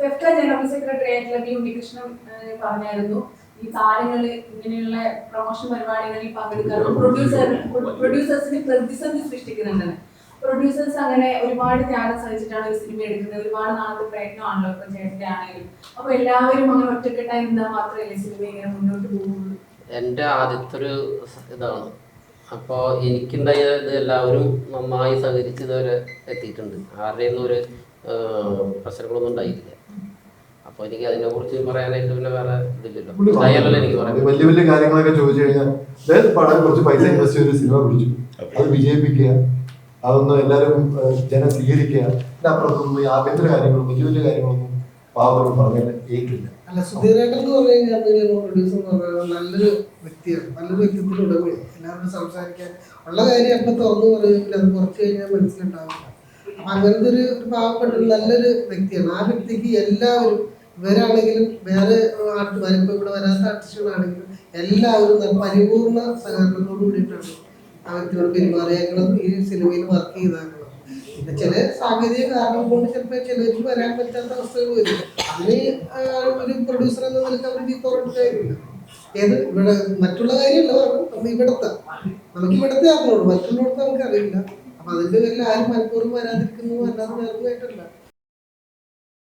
FEFKA general secretary ആയിട്ടുള്ള V Unnikrishnan പറഞ്ഞായിരുന്നു ഈ താരങ്ങൾ ഇങ്ങനെയുള്ള പ്രൊമോഷൻ പരിപാടികളിൽ പങ്കെടുക്കാറുണ്ട് പ്രൊഡ്യൂസേഴ്സിന് പ്രതിസന്ധി സൃഷ്ടിക്കുന്നുണ്ടെന്ന്. പ്രൊഡ്യൂസേഴ്സ് അങ്ങനെ ഒരുപാട് ത്യാഗം സഹിച്ചിട്ടാണ് ഒരു സിനിമ എടുക്കുന്നത്, ഒരുപാട് നാളത്തെ പ്രയത്നമാണല്ലോ ഇപ്പൊ ചേട്ടന്റെ ആണെങ്കിലും. അപ്പൊ എല്ലാവരും അങ്ങനെ ഒറ്റക്കെട്ടായി നിന്നാൽ മാത്രമല്ലേ സിനിമ ഇങ്ങനെ മുന്നോട്ട് പോകുള്ളൂ. എൻ്റെ ആദ്യത്തെ ഒരു ഇതാണ്. അപ്പോൾ എനിക്കുണ്ടായത് എല്ലാവരും നന്നായി സഹകരിച്ച് ഇതുവരെ എത്തിയിട്ടുണ്ട്. ആരുടെയൊന്നും ഒരു പ്രശ്നങ്ങളൊന്നും ഉണ്ടായിട്ടില്ല. അപ്പോൾ എനിക്ക് അതിനെ കുറിച്ച് പറയാനായിട്ട് പിന്നെ വേറെ ഇതില്ലല്ലോ. എനിക്ക് പറയാം വലിയ വലിയ കാര്യങ്ങളൊക്കെ ചോദിച്ചു കഴിഞ്ഞാൽ പടം കുറച്ച് പൈസ ഇൻവെസ്റ്റ് ചെയ്ത് സിനിമ പിടിച്ചു, അത് വിജയിപ്പിക്കുക, അതൊന്നും എല്ലാവരും ജനം സ്വീകരിക്കുക. അപ്പുറത്തൊന്നും ഈ ആഭ്യന്തര കാര്യങ്ങളും വലിയ വലിയ കാര്യങ്ങളൊന്നും പാവങ്ങൾ പറഞ്ഞില്ല ഏറ്റില്ല. അല്ല, സുധീരേട്ടൻ എന്ന് പറഞ്ഞു കഴിഞ്ഞാൽ പ്രൊഡ്യൂസർ എന്ന് പറഞ്ഞാൽ നല്ലൊരു വ്യക്തിയാണ്, നല്ലൊരു വ്യക്തിത്വത്തിന് ഉടമയാണ്. എല്ലാവരും സംസാരിക്കാൻ ഉള്ള കാര്യം അപ്പം തുറന്നു പറയുമെങ്കിൽ അത് കുറച്ച് കഴിഞ്ഞാൽ മനസ്സിലുണ്ടാവില്ല. അപ്പം അങ്ങനത്തെ ഒരു പാവപ്പെട്ട നല്ലൊരു വ്യക്തിയാണ്. ആ വ്യക്തിക്ക് എല്ലാവരും, ഇവരാണെങ്കിലും വേറെ ഇപ്പം ഇവിടെ വരാത്ത ആർട്ടിസ്റ്റുകളാണെങ്കിലും എല്ലാവരും പരിപൂർണ സഹകരണത്തോടു കൂടിയിട്ടാണ് ആ വ്യക്തിയോട് പെരുമാറിയാങ്ങളും ഈ സിനിമയിൽ വർക്ക് ചെയ്താക്കണം. പിന്നെ ചില സാങ്കേതിക കാരണം കൊണ്ട് ചിലപ്പോൾ ചിലർക്ക് വരാൻ പറ്റാത്ത അവസ്ഥകൾ വരും. അതിന് ഒരു പ്രൊഡ്യൂസർ എന്ന നിലയ്ക്ക് അവർ തോന്നിട്ടില്ല. ഏത് ഇവിടെ മറ്റുള്ള കാര്യമല്ല പറഞ്ഞു, നമ്മൾ ഇവിടുത്തെ നമുക്കിവിടുത്തെ അറിഞ്ഞോളൂ, മറ്റുള്ളവർക്ക് നമുക്ക് അറിയില്ല. അപ്പൊ അതിന്റെ പേരിൽ ആരും മനഃപൂർവ്വം വരാതിരിക്കുന്നു അല്ലാതെ വേറൊന്നായിട്ടല്ല.